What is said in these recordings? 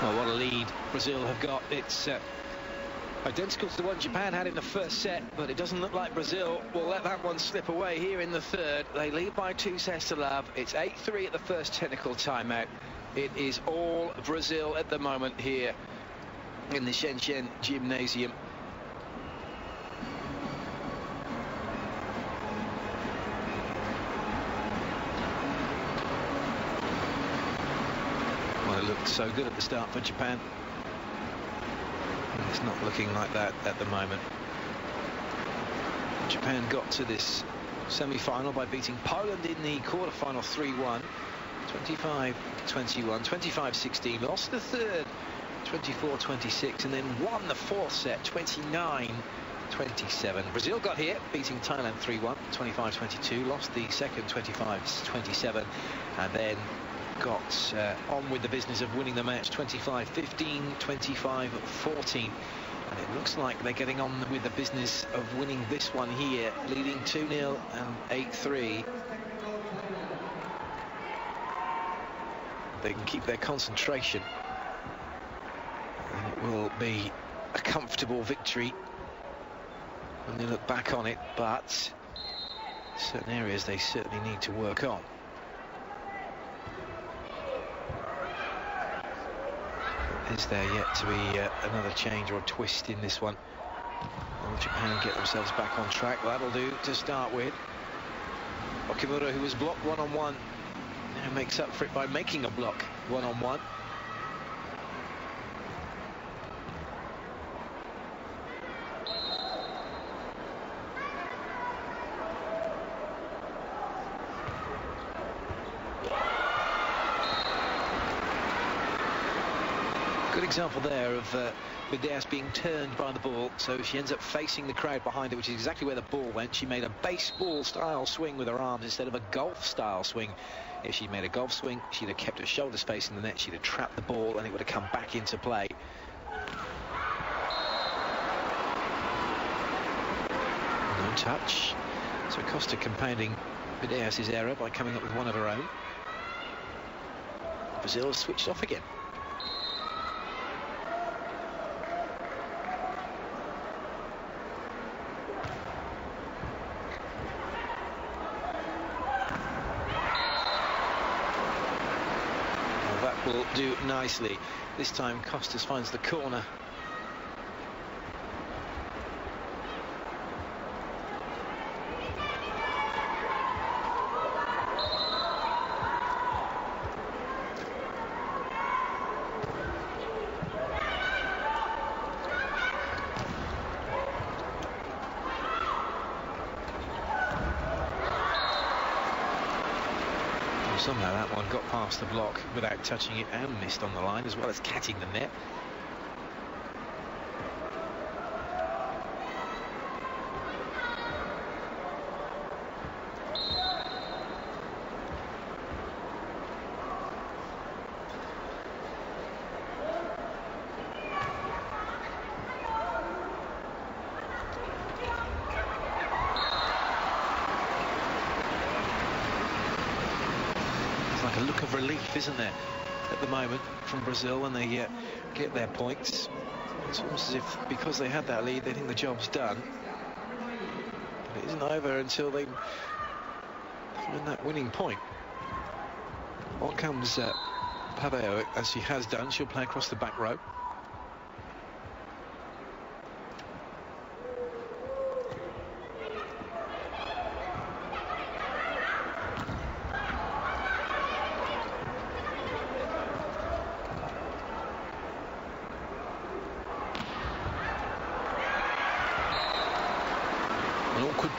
Well, what a lead Brazil have got. It's identical to the one Japan had in the first set, but it doesn't look like Brazil will let that one slip away here in the third. They lead by 2-0. It's 8-3 at the first technical timeout. It is all Brazil at the moment here in the Shenzhen Gymnasium. Well, it looked so good at the start for Japan. It's not looking like that at the moment. Japan got to this semi-final by beating Poland in the quarter-final 3-1, 25-21, 25-16, lost the third 24-26, and then won the fourth set 29-27. Brazil got here, beating Thailand 3-1, 25-22, lost the second 25-27, and then got on with the business of winning the match 25-15, 25-14. And it looks like they're getting on with the business of winning this one here, leading 2-0 and 8-3. They can keep their concentration, and it will be a comfortable victory when they look back on it, but certain areas they certainly need to work on. Is there yet to be another change or a twist in this one? Will Japan get themselves back on track? Well, that'll do to start with. Okimura, who was blocked one-on-one, now makes up for it by making a block one-on-one. Good example there of Medeiros being turned by the ball, so she ends up facing the crowd behind her, which is exactly where the ball went. She made a baseball-style swing with her arms instead of a golf-style swing. If she'd made a golf swing, she'd have kept her shoulder space in the net, she'd have trapped the ball, and it would have come back into play. No touch. So Costa compounding Medeiros' error by coming up with one of her own. Brazil has switched off again. Will do nicely. This time Costas finds the corner. Somehow that one got past the block without touching it and missed on the line, as well as catching the net. A look of relief, isn't there, at the moment from Brazil when they get their points. It's almost as if because they had that lead they think the job's done, but it isn't over until they find that winning point. On comes Paveo, as she has done. She'll play across the back row.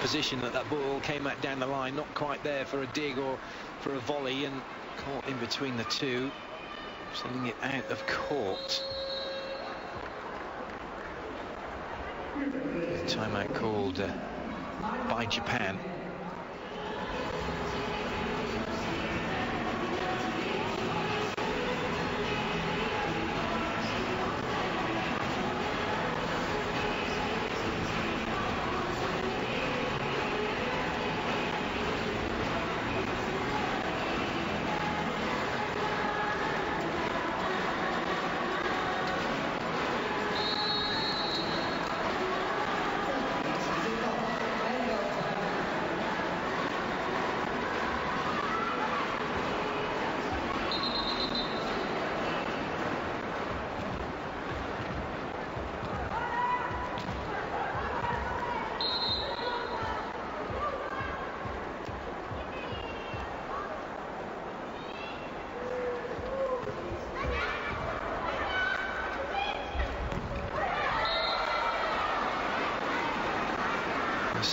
Position that ball came out down the line, not quite there for a dig or for a volley, and caught in between the two, sending it out of court. Timeout called by Japan.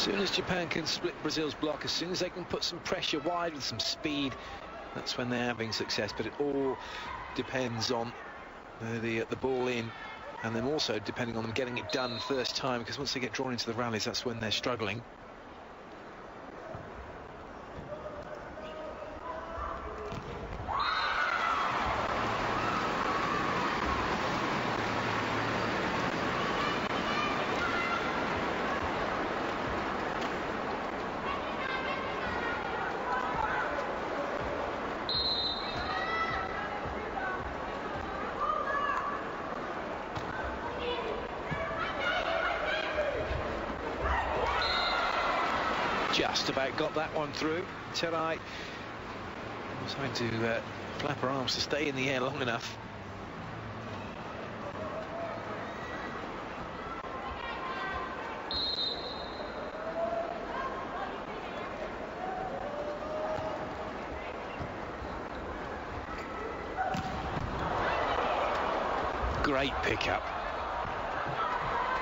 soon as Japan can split Brazil's block, as soon as they can put some pressure wide with some speed, that's when they're having success. But it all depends on the ball in, and then also depending on them getting it done first time, because once they get drawn into the rallies, that's when they're struggling. Just about got that one through. Terai was trying to flap her arms to stay in the air long enough. Great pickup.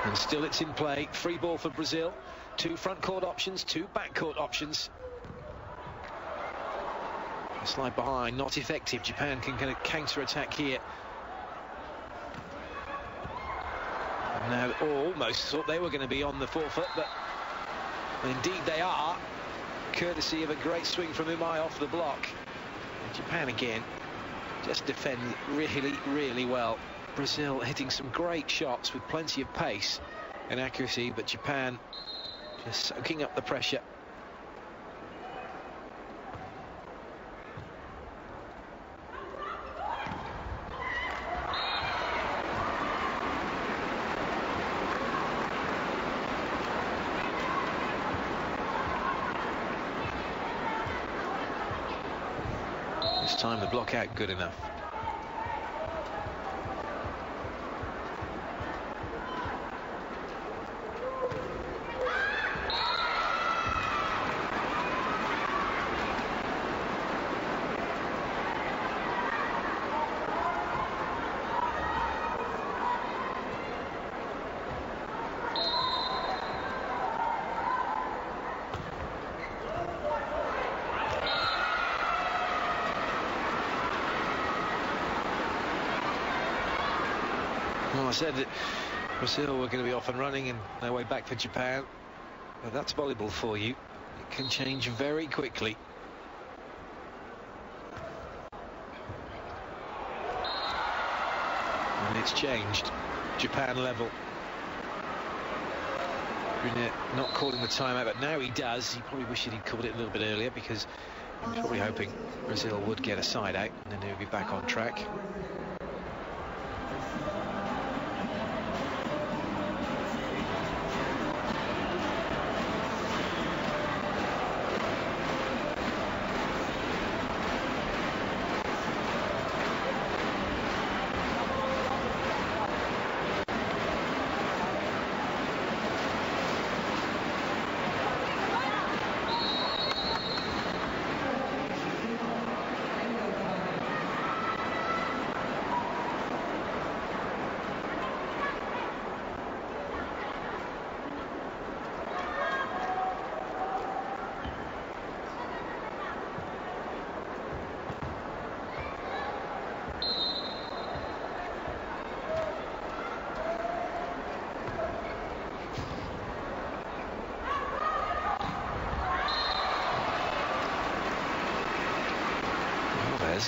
And still it's in play. Free ball for Brazil. 2 front court options, 2 back court options. A slide behind, not effective. Japan can kind of counter-attack here. And now almost thought they were going to be on the forefoot, but indeed they are, courtesy of a great swing from Umai off the block. And Japan again just defend really, really well. Brazil hitting some great shots with plenty of pace and accuracy, but Japan just soaking up the pressure. This time the block out good enough. Well, I said that Brazil were going to be off and running and their way back for Japan. But that's volleyball for you. It can change very quickly. And it's changed. Japan level. Brunet not calling the timeout, but now he does. He probably wished he'd called it a little bit earlier, because he was probably hoping Brazil would get a side out and then they would be back on track.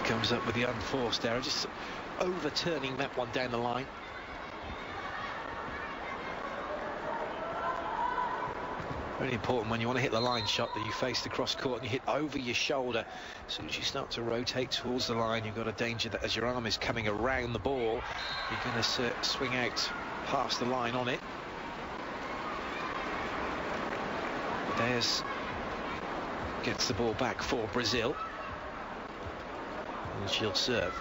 Comes up with the unforced error, just overturning that one down the line. Very important when you want to hit the line shot that you face the cross court and you hit over your shoulder. As soon as you start to rotate towards the line, you've got a danger that as your arm is coming around the ball, you're going to swing out past the line on it. There's gets the ball back for Brazil. And she'll serve.